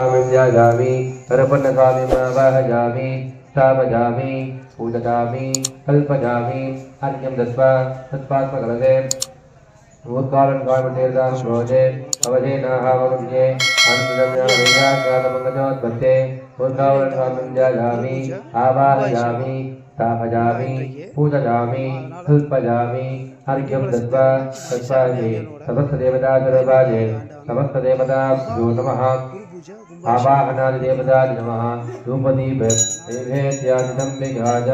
जामि परपन्नकामिमावाहयामि स्थापयामि पूजयामि कल्पयामि अर्घ्यं दत्वा तत्पात्मकलशे भूतकालं कामतीर्थां प्रोजे अवधेनाहावमुद्ये अनन्तरम्यामवेदाज्ञातमङ्गजोत्पत्ते भूतकालं कामं जायामि आवाहयामि स्थापयामि पूजयामि कल्पयामि अर्घ्यं दत्वा तत्पात्मकलशे समस्तदेवताधरवाजे समस्तदेवताभ्यो नमः आवाहनादिदेवताय नमः धूपदीप नैवेद्यादिदं विघाय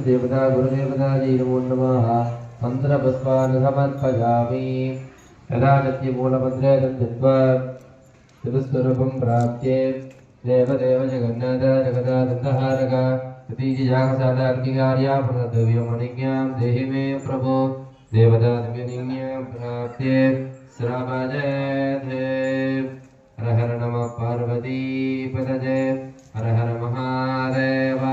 देवता गुरुदेवता जी नमो नमः मंत्रपुष्पान् समर्पयामि यदा नित्यमूलमन्त्रे तद्धित्वा शिवस्वरूपं प्राप्ये देवदेव जगन्नाथ जगदानन्दहारक प्रतीजिजागसादाग्निकार्या प्रणतव्यमणिज्ञां देहि मे प्रभो देवतादिव्यनिज्ञां प्राप्ये श्रावजते हर हर नमः पार्वतीपतये हर हर महादेव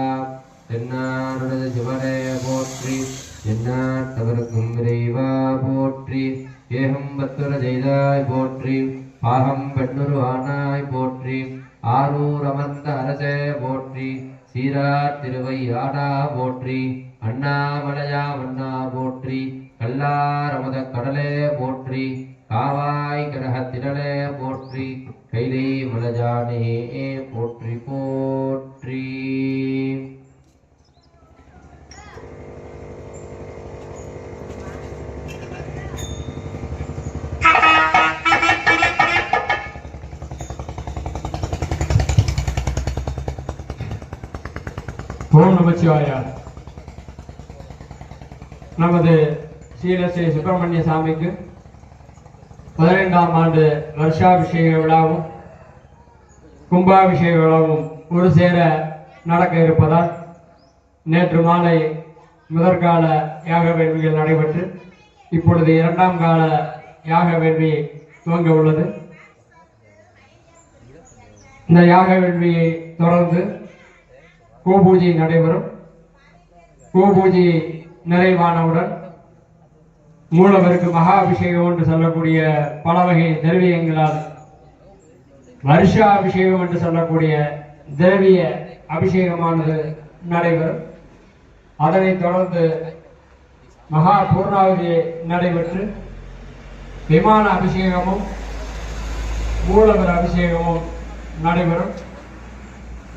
தென்னாடுடைய சிவனே போற்றி எந்நாட்டவர்க்கும் இறைவா போற்றி ஏகம் பத்துர செய்தாய் போற்றி பாகம் பெண்ணுரு ஆனாய் போற்றி ஆரூர் அமர்ந்த அரசே போற்றி சீரார் திருவையாடா போற்றி அண்ணாமலையா மன்னா போற்றி கல்லார் அமுத கடலே போற்றி காவாய் கிரகத்திரளே போற்றி கைலை மலஜானே போற்றி போற்றி ஓம் நமச்சிவாயா. நமது ஸ்ரீலஸ்ரீ சுப்பிரமணிய சாமிக்கு 15ஆம் ஆண்டு வருஷாபிஷேக விழாவும் கும்பாபிஷேக விழாவும் ஒரு சேர நடக்க இருப்பதால் நேற்று மாலை முதற்கால யாக வேள்விகள் நடைபெற்று இப்பொழுது 2ஆம் கால யாக வேள்வி துவங்க உள்ளது. இந்த யாக வேள்வியை தொடர்ந்து கோபூஜை நடைபெறும். கோபூஜை நிறைவானவுடன் மூலவருக்கு மகா அபிஷேகம் என்று சொல்லக்கூடிய பல வகை திரவியங்களால் வருஷாபிஷேகம் என்று சொல்லக்கூடிய திரவிய அபிஷேகமானது நடைபெறும். அதனைத் தொடர்ந்து மகா பூர்ணாவதி நடைபெற்று விமான அபிஷேகமும் மூலவர் அபிஷேகமும் நடைபெறும்.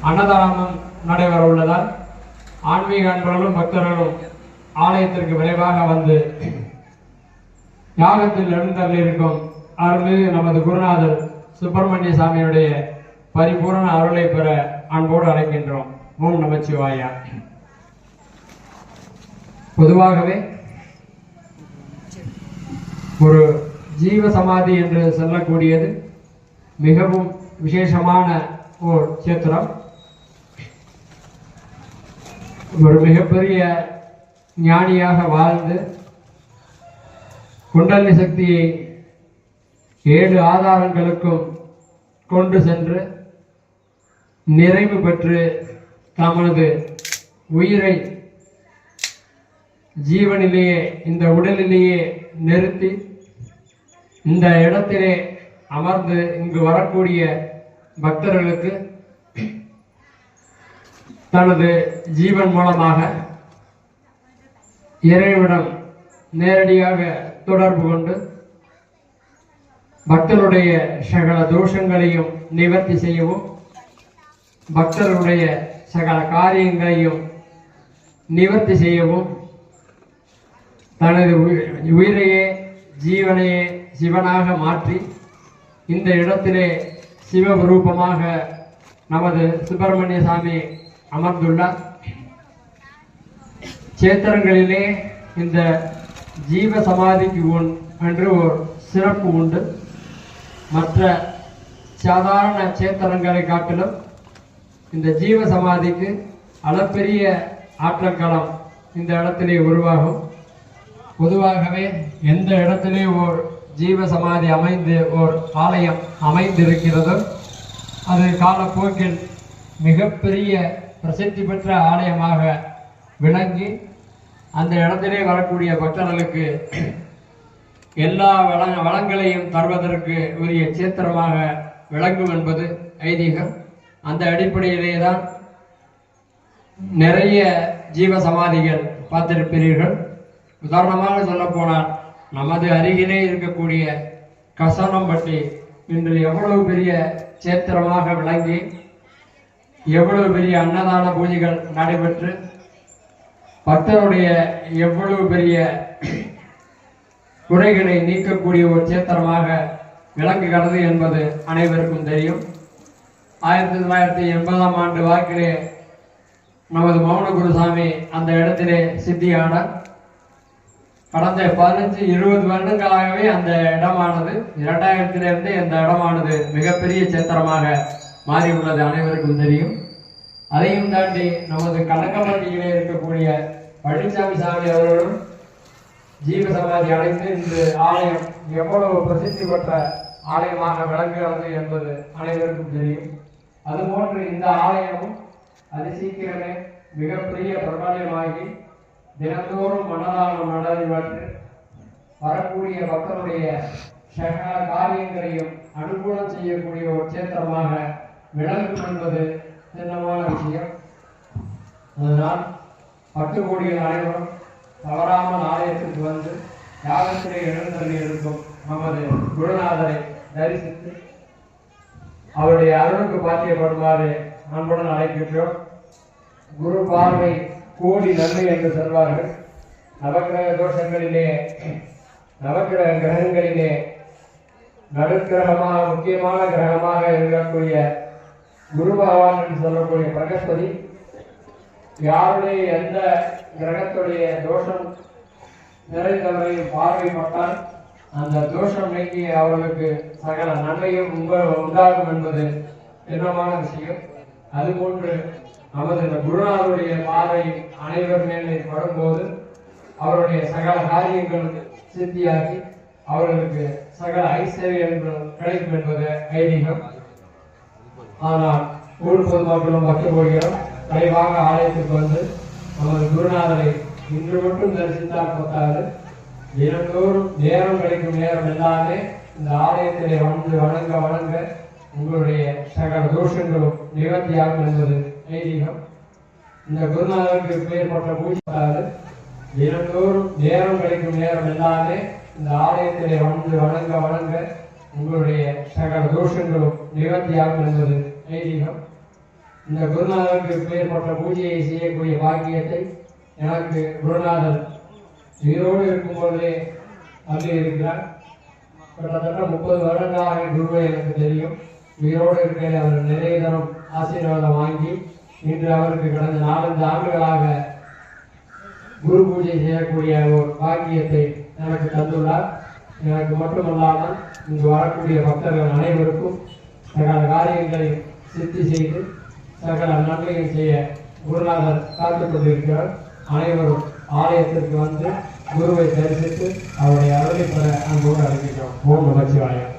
அன்னதானமும் நடைபெற உள்ளதால் ஆன்மீக அன்பர்களும் பக்தர்களும் ஆலயத்திற்கு விரைவாக வந்து யாகத்தில் எழுந்தள்ளிருக்கும் அருள்மிகு நமது குருநாதர் சுப்பிரமணிய சாமியுடைய பரிபூர்ண அருளை பெற அன்போடு அழைக்கின்றோம். ஓம் நமச்சிவாயா. பொதுவாகவே ஒரு ஜீவ சமாதி என்று சொல்லக்கூடியது மிகவும் விசேஷமான ஓர் சேத்திரம். ஒரு மிகப்பெரிய ஞானியாக வாழ்ந்து குண்டலினி சக்தியை 7 ஆதாரங்களுக்கும் கொண்டு சென்று நிறைவு பெற்று தமது உயிரை ஜீவனிலேயே இந்த உடலிலேயே நிறுத்தி இந்த இடத்திலே அமர்ந்து இங்கு வரக்கூடிய பக்தர்களுக்கு தனது ஜீவன் மூலமாக இறைவனிடம் நேரடியாக தொடர்பு கொண்டு பக்தருடைய சகல தோஷங்களையும் நிவர்த்தி செய்யவும் பக்தருடைய சகல காரியங்களையும் நிவர்த்தி செய்யவும் தனது உயிரையே ஜீவனையே சிவனாக மாற்றி இந்த இடத்திலே சிவரூபமாக நமது சுப்பிரமணிய சாமி அமர்ந்துள்ளார். சேத்திரங்களிலே இந்த ஜீவ சமாதிக்கு என்று ஒரு சிறப்பு உண்டு. மற்ற சாதாரண சேத்திரங்களை காட்டிலும் இந்த ஜீவ சமாதிக்கு அளப்பெரிய ஆற்றல் களம் இந்த இடத்திலே உருவாகும். பொதுவாகவே எந்த இடத்திலே ஓர் ஜீவ சமாதி ஓர் ஆலயம் அமைந்திருக்கிறதோ அது காலப்போக்கில் மிகப்பெரிய பிரசித்தி பெற்ற ஆலயமாக விளங்கி அந்த இடத்திலே வரக்கூடிய பக்தர்களுக்கு எல்லா வளங்களையும் தருவதற்கு உரிய சேத்திரமாக விளங்கும் என்பது ஐதீகம். அந்த அடிப்படையிலே தான் நிறைய ஜீவ சமாதிகள் பார்த்திருப்பீர்கள். உதாரணமாக சொல்ல போனால் நமது அருகிலே இருக்கக்கூடிய கசனம்பட்டி இன்று எவ்வளவு பெரிய சேத்திரமாக விளங்கி எவ்வளவு பெரிய அன்னதான பூஜைகள் நடைபெற்று பக்தருடைய எவ்வளவு பெரிய குறைகளை நீக்கக்கூடிய ஒரு சேத்திரமாக விளங்குகிறது என்பது அனைவருக்கும் தெரியும். 1980ஆம் ஆண்டு வாக்கிலே நமது மௌன குருசாமி அந்த இடத்திலே சித்தியானார். கடந்த 15-20 வருடங்களாகவே அந்த இடமானது 2000 இந்த இடமானது மிகப்பெரிய சேத்திரமாக மாறியுள்ளது அனைவருக்கும் தெரியும். அதையும் தாண்டி நமது கலக்கம்பட்டியிலே இருக்கக்கூடிய பழனிசாமி சாமி அவர்களும் ஜீவ சமாதி அடைந்து இந்த ஆலயம் எவ்வளவு பிரசித்தி பெற்ற ஆலயமாக விளங்குகிறது என்பது அனைவருக்கும் தெரியும். அதுபோன்று இந்த ஆலயமும் அதிசீக்கிரமே மிகப்பெரிய பிரபலமாகி தினந்தோறும் மன்னதானம் நடைபெற்று வரக்கூடிய பக்தருடைய சகல காரியங்களையும் அனுகூலம் செய்யக்கூடிய ஒரு சேத்திரமாக விளங்கும் என்பது சின்னமான விஷயம். அதனால் 10 கோடிகள் அனைவரும் தவறாமல் ஆலயத்திற்கு வந்து யாகத்திலே எழுந்தருளி இருக்கும் நமது குருநாதரை தரிசித்து அவருடைய அருளுக்கு பாத்தியப்படுமாறு அன்புடன் அழைக்கின்றோம். குரு பார்வை கோடி நன்மை என்று சொல்வார்கள். நவக்கிரக தோஷங்களிலே நவக்கிரக கிரகங்களிலே நடுக்கிரகமாக முக்கியமான கிரகமாக இருக்கக்கூடிய குரு பகவான் என்று சொல்லக்கூடிய பிரகஸ்பதி யாருடைய எந்த கிரகத்துடைய தோஷம் நிறைந்தவரையும் பார்வைப்பட்டால் அந்த தோஷம் நீக்கி அவர்களுக்கு சகல நன்மையும் உண்டாகும் என்பது திண்ணமான விஷயம். அதுபோன்று நமது குருநாதருடைய பார்வை அனைவர் மேலே படும்போது அவருடைய சகல காரியங்கள் சித்தியாகி அவர்களுக்கு சகல ஐஸ்வர்யங்கள் கிடைக்கும் என்பது ஐதீகம். ஆனால் ஊர் பொதுமக்களும் பக்த போகிறோம் விரைவாக ஆலயத்துக்கு வந்து நமது குருநாதரை இன்று மட்டும் தரிசித்தால் போட்டாது தினந்தோறும் நேரம் கிடைக்கும் நேரம் எல்லாமே இந்த ஆலயத்திலே வந்து வணங்க உங்களுடைய சகல தோஷங்களும் நிவர்த்தியாகும் என்பது ஐதீகம். இந்த குருநாதருக்கு பெயர்பட்ட பூஜை தினந்தோறும் நேரம் கிடைக்கும் நேரம் எல்லாமே இந்த ஆலயத்திலே வந்து வணங்க உங்களுடைய சகல தோஷங்களும் நிவர்த்தியாகும் என்பது ஐதீகம். இந்த குருநாதருக்கு பெயர்பட்ட பூஜையை செய்யக்கூடிய பாக்கியத்தை எனக்கு குருநாதர் உயிரோடு இருக்கும் பொழுதே அங்கே இருக்கிறார். கிட்டத்தட்ட 30 வருடங்களாக குருவை எனக்கு தெரியும். உயிரோடு இருக்கையில் அவர் நிறைய தரம் ஆசீர்வாதம் வாங்கி இன்று அவருக்கு கடந்த 4-5 ஆண்டுகளாக குரு பூஜை செய்யக்கூடிய ஒரு பாக்கியத்தை எனக்கு தந்துள்ளார். எனக்கு மட்டுமல்லாமல் இங்கு வரக்கூடிய பக்தர்கள் அனைவருக்கும் சகல காரியங்களை சித்தி செய்து சகல நன்மையை செய்ய குருநாதர் காத்துக் கொண்டிருக்கிறார். அனைவரும் ஆலயத்திற்கு வந்து குருவை தரிசித்து அவருடைய அருளை பெற அன்போடு அழைக்கிறோம். ஓம் நமச்சிவாயம்.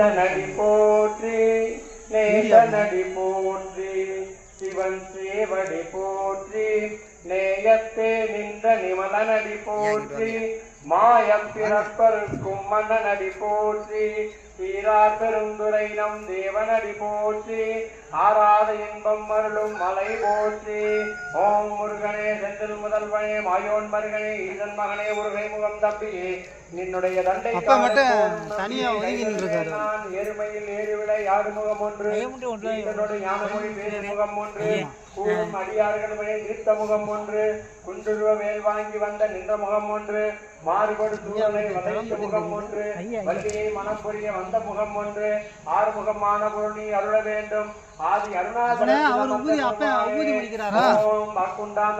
ஈசனடி போற்றி நேசனடி போற்றி சிவன் சேவடி போற்றி நேயத்தே நின்ற நிமலனடி போற்றி மாயம் பிறப்பருக்கும் மன்னனடி போற்றி தீரார் பெருந்துரை நம் தேவனடி போற்றி ஆராத இன்பம் அருளும் மலை போற்றி ஓம் முருகனே செந்தில் முதல்வனே மாயோன் மருகனே ஈசன் மகனே முருகை முகம் தப்பியே நின்னுடைய தண்டை நான் எருமையில் ஏறிவிட யாடு முகம் ஒன்று ஞானமொழி பேரு முகம் ஒன்று கூறும் அடியார்கள் வழி நிறுத்த முகம் ஒன்று குன்றுருவ வேல் வாங்கி வந்த நின்ற முகம் ஒன்று மாறுபடு சூழலை வளைத்த முகம் ஒன்று வள்ளியை மனம் புரிய வந்த முகம் ஒன்று ஆறுமுகமான பொருளை அருள வேண்டும் ஆதி அருணாச்சலம்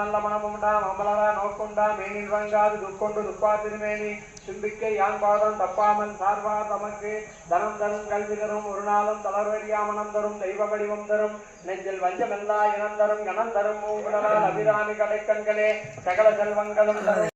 நல்ல மனமுண்டாம் அமலரா நோக்குண்டா மேனில் வங்காது துக்கொண்டு துப்பா திருமேனி தும்பிக்கை யான் பாதம் தப்பாமல் சார்வார் தமக்கு தனம் தரும் கல்வி தரும் ஒரு நாளும் தளர்வழியா மனம் தரும் தெய்வ வடிவம் தரும் நெஞ்சில் வஞ்சமெல்லா இனம் தரும் கணம் தரும் மூங்குடலால் அபிராமி கடைக்கண்களே சகல செல்வங்களும் தரும்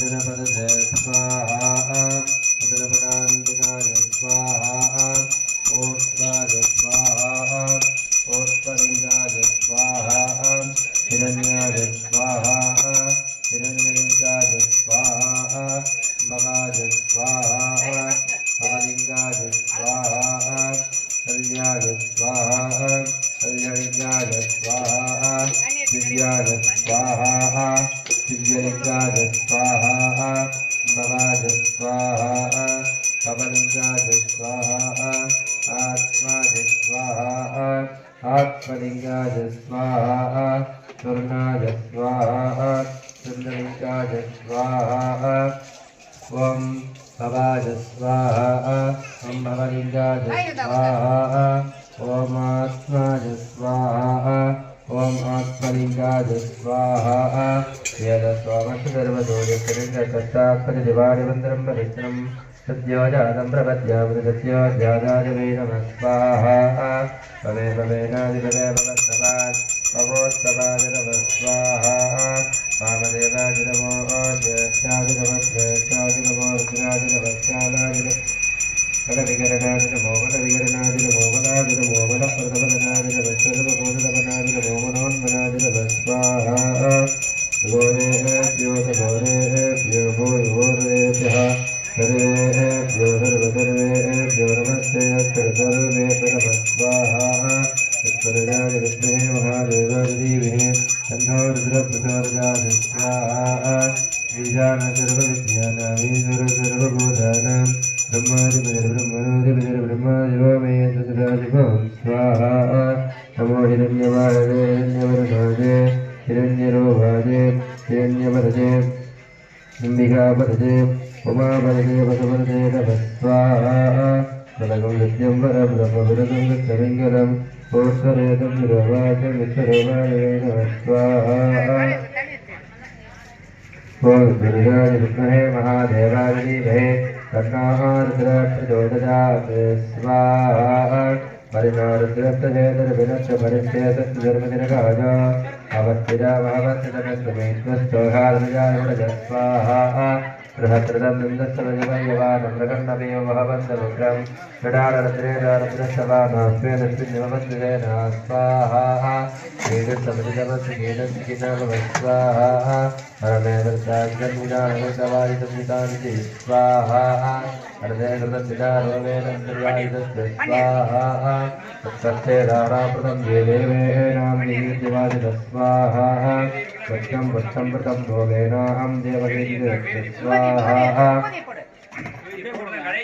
उदरपदे स्वाहा उदरपदान्तिकाय स्वाहा ओट्वाय स्वाहा ओट्पलिङ्गाय स्वाहा हिरण्याय स्वाहा हिरण्यलिङ्गाय स्वाहा भवाय स्वाहा भवलिङ्गाय स्वाहा कल्याय स्वाहा कल्यालिङ्गाय स्वाहा दिव्याय स्वाहा दिव्यलिङ्गाय स्वाहा भवाय स्वाहा भवलिङ्गाय स्वाहा आत्माय स्वाहा आत्मलिङ्गाय स्वाहा स्वर्णाय स्वाहा स्वर्णलिङ्गाय स्वाहा ॐ भवाय स्वाहा ॐ भवलिङ्गाय स्वाहा ॐ आत्माय स्वाहा ॐ आत्मलिङ्गाय स्वाहा वेदस्वामसर्वदोषकर्तात्परिदिवारिवन्द्रं परिश्रं सद्योजातं प्रपद्यावृतस्यो ज्यादाजवे नमः स्वाहा भवे भवेनादिभवे भवत्सवान् भवोत्सवाय नमः स्वाहा वामदेवाय नमो ज्येष्ठाय नमः श्रेष्ठाय नमो रुद्राय नमः श्यामाय नमः कलविकरणाय नमो कलविकरणाय नमो वदाय नमो वदप्रदवदनाय नमः सर्वभूतवदनाय नमो मनोन्मनाय नमः स्वाहा घोरेभ्यो घोरेभ्यः सर्वेभ्यो सर्वसर्वेभ्यो नमस्ते सर्वेभ्यो नमः स्वाहा तत्परजाय विद्महे महादेवाय धीमहि तन्नो रुद्रः प्रचोदयात् स्वाहा ईशान सर्वविद्यानामीश्वर सर्वभूतानां ब्रह्मादिपतिर्ब्रह्मणोदिपतिर्ब्रह्मादिवो मे तत्सदादिवं स्वाहा नमो हिरण्यवाहवे हिरण्यवर्णाय हिरण्यरोहाय हिरण्यवरजे अम्बिकावरजे उमावरजे वसुवरजे नमः स्वाहा बलगं नित्यं वरब्रह्मविरतं विष्णुलिङ्गलं ओष्ठरेतं विरोवाचं विष्णुरोमाय नमः स्वाहा ॐ दुर्गाय विद्महे महादेवाय धीमहि तन्नो रुद्रः प्रचोदयात् स्वाहा परिणारुद्रप्रचेतर्विनश्च अवस्थितामहवस्थितमेश्वस्तोहारजाय स्वाहा बृहत्रदं नन्दस्तवयवानं प्रकर्णमेव महवन्तमुग्रं जडारद्रेडारद्रशवानास्वेदस्मिन्नवद्विजेन स्वाहा वेदसमृतमस्विकेदस्विकीनामः स्वाहा परमेवृद्धाञ्जन्विनानगवादितमितान्ति स्वाहा अर्धेकृतमिदारोवेनन्द्रियायुधस्य स्वाहा तत्सत्ते धाराप्रदं ये देवेनां नियुज्यवादितः स्वाहा सत्यं वत्सं व्रतं भोगेनाहं देवकीर्तिरस्य स्वाहा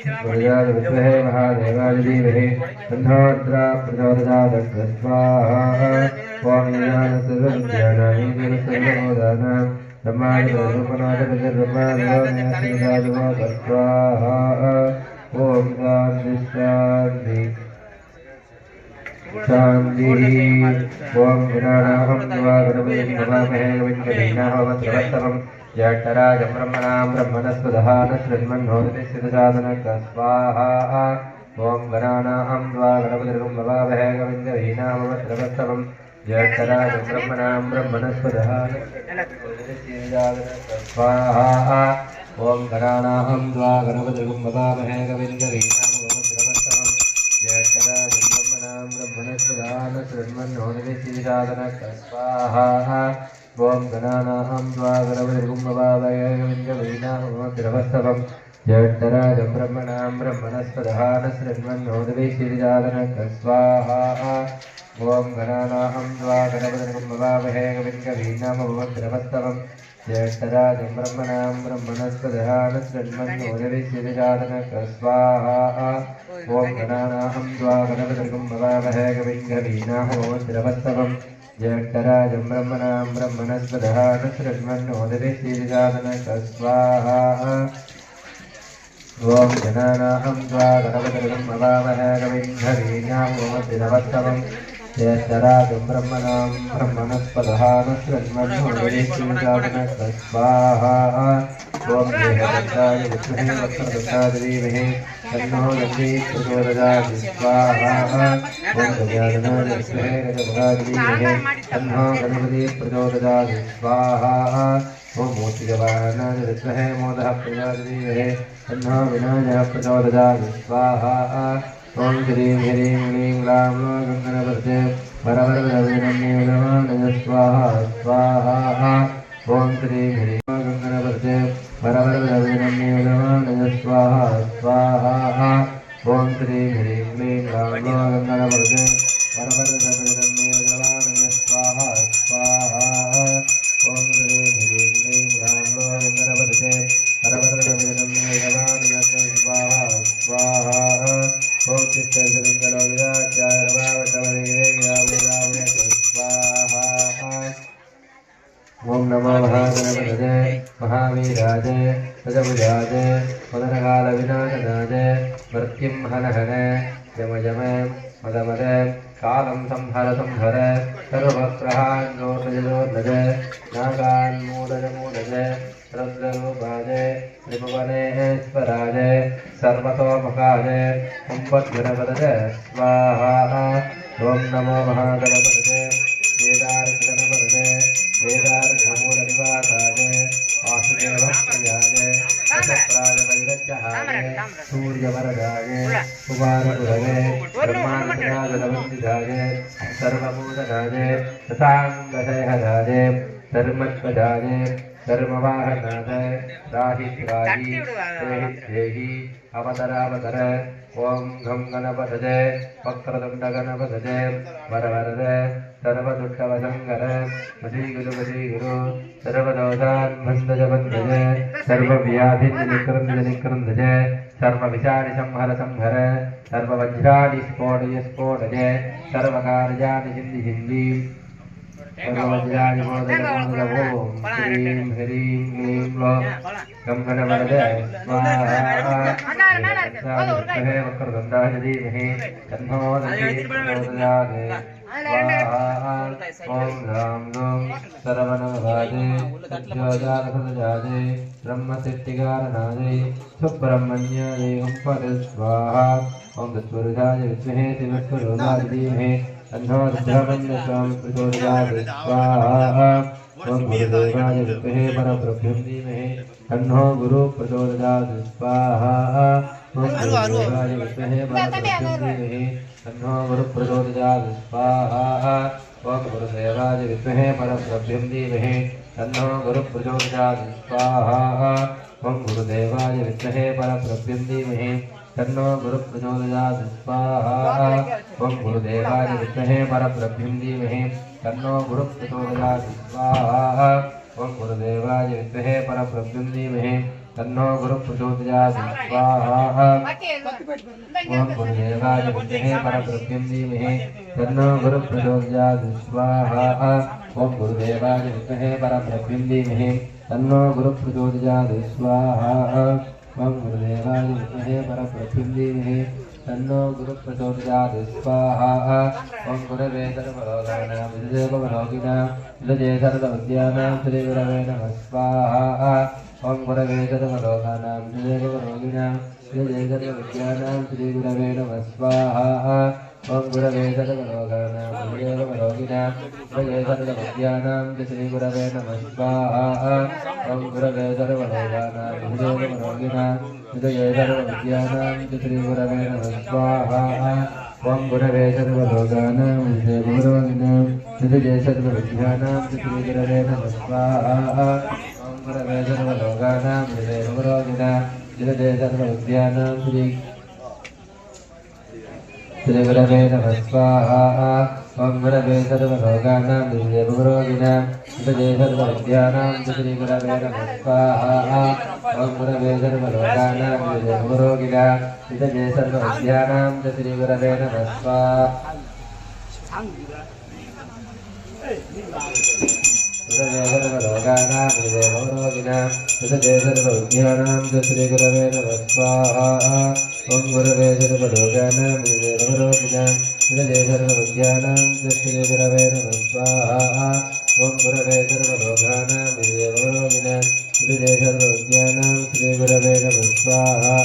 विद्महे महादेवाय धीमहि तन्नो रुद्रः प्रचोदयात् स्वाहा ॐ ज्ञानसर्वविद्यानामीश्वर सर्वभूतानां ब्रह्मादिपतिर्ब्रह्मादिवो स्वाहा ॐ शान्ति शान्ति शान्तिः ॐ विनानाहं त्वा गणपतिं नमामहे विघ्नविघ्नहवत्रवत्तमं ज्येष्ठराजं ब्रह्मणां ब्रह्मणस्पदः न शृण्वन्नोदितिस्थितसाधनः स्वाहा ॐ गणानाहं त्वा गणपतिं नमामहे विघ्नविघ्नहवत्रवत्तमं ज्येष्ठराजं ब्रह्मणां ब्रह्मणस्पदः न शृण्वन्नोदितिस्थितसाधनः स्वाहा ॐ गणानाहं त्वा गणपतिं नमामहे विघ्नविघ्नहवत्रवत्तमं ज्येष्ठराजं ब्रह्मणां ब्रह्मणस्पदः न शृण्वन्नोदितिस्थितसाधनः स्वाहा ॐ गणानाहं त्वा गणपतिं नमामहे विघ्नविघ्नहवत्रवत्तमं ज्येष्ठराजं ब्रह्मणां ब्रह्मणस्पदः न शृण्वन्नोदितिस्थितसाधनः स्वाहा ॐ गणानाहं त्वा गणपतिं नमामहे विघ्नविघ्नहवत्रवत्तमं ज्येष्ठराजं ब्रह्मणां ब्रह्मणस्पदः न शृण्वन्नोदितिस्थितसाधनः स्वाहा ॐ गणानाहं त्वा गणपतिं नमामहे विघ्नविघ्नहवत्रवत्तमं ज्येष्ठराजं ब्रह्मणां ब्रह्मणस्पदः न शृण्वन्नोदितिस्थितसाधनः स्वाहा ॐ गणानाहं त्वा गणपतिं नमामहे विघ्नविघ्नहवत्रवत्तमं ज्येष्ठराजं ब्रह्मणां ब्रह्मणस्पदः न शृण्वन्नोदितिस्थितसाधनः स्वाहा ॐ देहदत्ताय विद्महे वक्रतुण्डाय धीमहि तन्नो दन्तिः प्रचोदयात् स्वाहा ॐ गजाननाय विद्महे गजमुखाय धीमहि तन्नो गणपतिः प्रचोदयात् स्वाहा ॐ स्वस्तिकवाहनाय विद्महे मोदः प्रचोदयामहे तन्नो विनायकः प्रचोदयात् स्वाहा ॐ ह्रीं ह्रीं क्लीं ग्लां लो गङ्गणपते वरवरदविनम्येनमानय स्वाहा स्वाहा ॐ श्रीं ह्रीं गङ्गणपते वरवरदविनम्येनमानय स्वाहा स्वाहा ॐ श्रीं ह्रीं क्लीं ग्लां लो गङ्गणपते वरवरदविनम्येनमानय स्वाहा स्वाहा ॐ श्रीं ह्रीं क्लीं ग्लां लो गङ्गणपते वरवरदविनम्येनमानय स्वाहा स्वाहा ॐ चित्तलिङ्गलोकयाचार्य स्वाहा ॐ नमो महागणपतये महावीराय गजभुजाय मदनकालविनाशनाय मृत्युं हनहन यमयम मदमद कालं संहर संहर सर्वग्रहान्नोर्नजोर्नज नागान्मूलजमूलज रुद्ररूपाय त्रिभुवनेश्वराय सर्वतोमुखाय कुम्भद्गणपतये स्वाहा ॐ नमो महागणपतये वेदार्कगणपतये वेदार्कमूलनिवासाय वासुदेवप्रियाय दशप्राजवैरज्यहाय सूर्यवरदाय कुमारगुरवे ब्रह्माण्डनादवन्दिताय सर्वभूतनाय शशाङ्कशेखराय धर्मध्वजाय धर्मवाहनाय राहित्रायि देहि अवतरावतर ॐ घं गणपतये वक्रतुण्डगणपतये वरवरदे सर्वदुष्टवशङ्कर वशीगुरु सर्वदोषान्भन्दजबन्धजे सर्वव्याधिनिकृन्दजनिकृन्दजे सर्वविषाणि संहर संहर सर्ववज्राणि स्फोटय स्फोटये सर्वकार्याणि हिन्दी हिन्दी सर्ववज्राणि मोदय मोदय ॐ ह्रीं ह्रीं क्लीं ग्लौं गं गणपतये स्वाहा विद्महे वक्रतुण्डाय धीमहि तन्नो दन्ती प्रचोदयात् स्वाहा ॐ ह्रां ह्रूं सर्वनवभाजे सत्योजातसदजाते ब्रह्मसिद्धिकारणाय सुब्रह्मण्याय हुंफट् स्वाहा ॐ तत्पुरुषाय विद्महे शिवस्वरूपाय धीमहि तन्नो रुद्रमन्यस्वामी प्रचोदयात् स्वाहा ॐ गुरुदेवाय विद्महे परब्रह्मं धीमहि तन्नो गुरुः प्रचोदयात् स्वाहा ॐ गुरुदेवाय विद्महे परब्रह्मं धीमहि तन्नो गुरुः प्रचोदयात् स्वाहा ॐ गुरुदेवाय विद्महे परब्रह्मं धीमहि तन्नो गुरुः प्रचोदयात् स्वाहा ॐ गुरुदेवाय विद्महे परब्रह्मं धीमहि तन्नो गुरुः प्रचोदयात् स्वाहा ॐ गुरुदेवाय विद्महे परब्रह्मं धीमहि तन्नो गुरुः प्रचोदयात् स्वाहा ॐ गुरुदेवाय विद्महे परब्रह्मं धीमहि तन्नो गुरुः प्रचोदयात् स्वाहा ॐ गुरुदेवाय विद्महे परब्रह्मं धीमहि तन्नो गुरुः प्रचोदयात् स्वाहा ॐ गुरुदेवाय विद्महे परब्रह्मं धीमहि तन्नो गुरुः प्रचोदयात् स्वाहा ॐ गुरुदेवाय विद्महे परब्रह्मं धीमहि तन्नो गुरुः प्रचोदयात् स्वाहा ॐ गुरवे सर्वलोकानां विजयभवरोगिणां विजये सर्वविद्यानां श्रीगुरवे नमः स्वाहा ॐ गुरवे सर्वलोकानां विजयभवरोगिणां विजये सर्वविद्यानां श्रीगुरवे नमः स्वाहा ॐ गुरवे सर्वलोकानां विजयभवरोगिणां विजये सर्वविद्यानां श्रीगुरवे नमः स्वाहा ॐ गुरवे सर्वलोकानां विजयभवरोगिणां विजये सर्वविद्यानां श्रीगुरवे नमः स्वाहा ॐ गुरवे सर्वलोकानां विजयभवरोगिणां विजये सर्वविद्यानां श्रीगुरवे नमः स्वाहा ॐ गुरवे सर्वलोकानां विजयभवरोगिणां विजये सर्वविद्यानां श्रीगुरवे नमः स्वाहा ॐ गुरवे सर्वलोकानां विजयभवरोगिणां विजये सर्वविद्यानां श्रीगुरवे नमः स्वाहा ॐ गुरवे सर्वलोकानां विजयभवरोगिणां विजये सर्वविद्यानां श्रीगुरवे नमः स्वाहा गुरवे सर्वलोकानां विजयभवरोगिणां विजये सर्वविद्यानां श्रीगुरवे नमः स्वाहा ॐ गुरवे सर्वलोकानां विजयभवरोगिणां विजये सर्वविद्यानां श्रीगुरवे नमः स्वाहा ॐ गुरवे सर्वलोकानां विजयभवरोगिणां विजये सर्वविद्यानां श्रीगुरवे नमः स्वाहा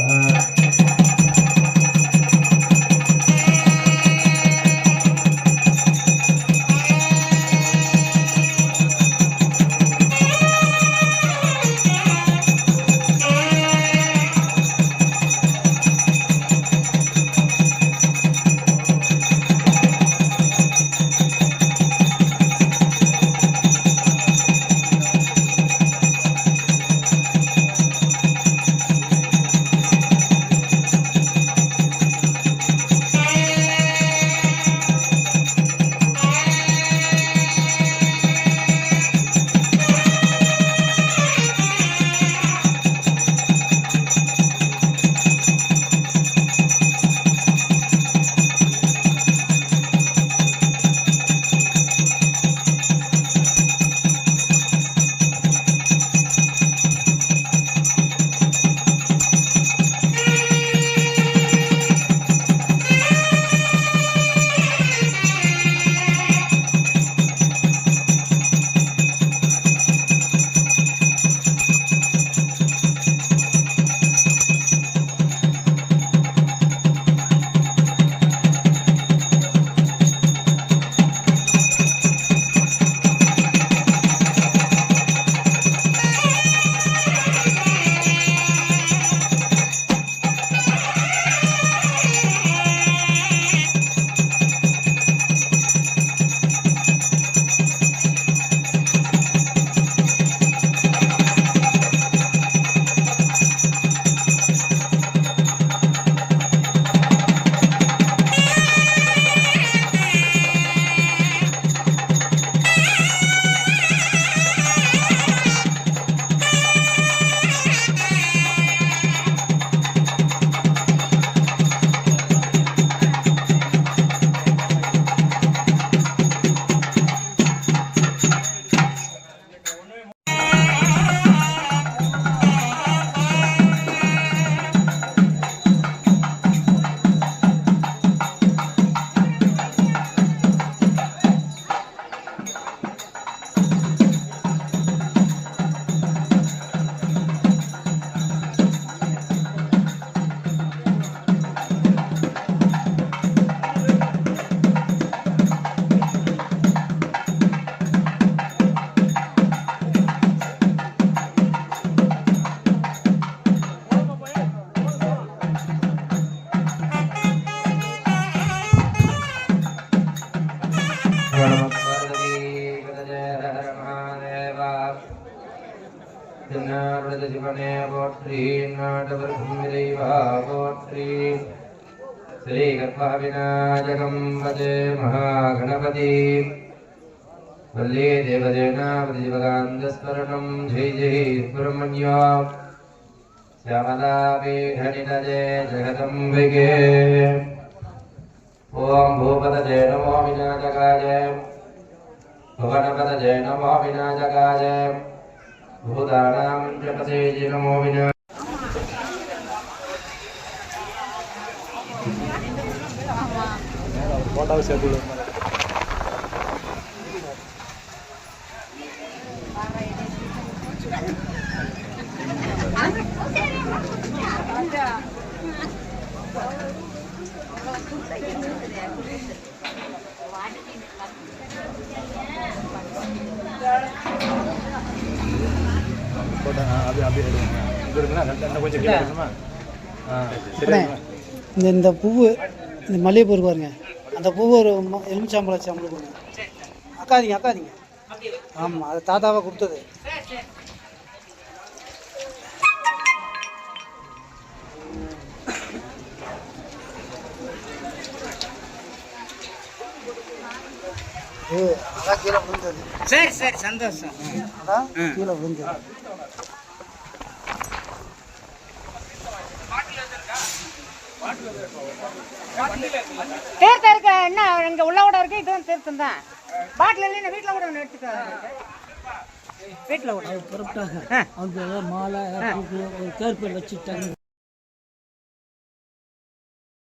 விடத சிவனே போற்றி நாட்டவர்க்கும் இறைவா போற்றி ஸ்ரீ கர்ப்பவிநாயகம் வதே மகாகணபதி வல்லே தேவதேனாவதி சிவகாந்தஸ்மரணம் ஜெய் ஜெய் சுப்பிரமணியா श्यामलापीठनिलये जगदम्बिके ॐ भूपतये नमो विनायकाय भुवनपतये नमो विनायकाय भूतानां च पतये नमो विनायकाय இந்த பூவு இந்த மல்லிகைப்பூ இருக்கு பாருங்க, அந்த பூவு ஒரு எலுமிச்சாம்பழம் சாம்பல் கொடுங்க. அக்காதீங்க ஆமாம், அது தாத்தாவை கொடுத்தது. அதான் கீழே விழுந்தது. சரி சந்தோஷம். அதான் கீழே விழுந்தது. தீர்த்தம் இருக்கு, என்ன இங்க உள்ள கூட இருக்கு. இதுவும் தீர்த்தம் தான். பாட்டில் இல்லை, வீட்டில் கூட ஒன்று எடுத்துக்கோ. வீட்டில் கூட பொருட்டாக அவங்க மாலை ஒரு கேர்பல் வச்சுட்டாங்க.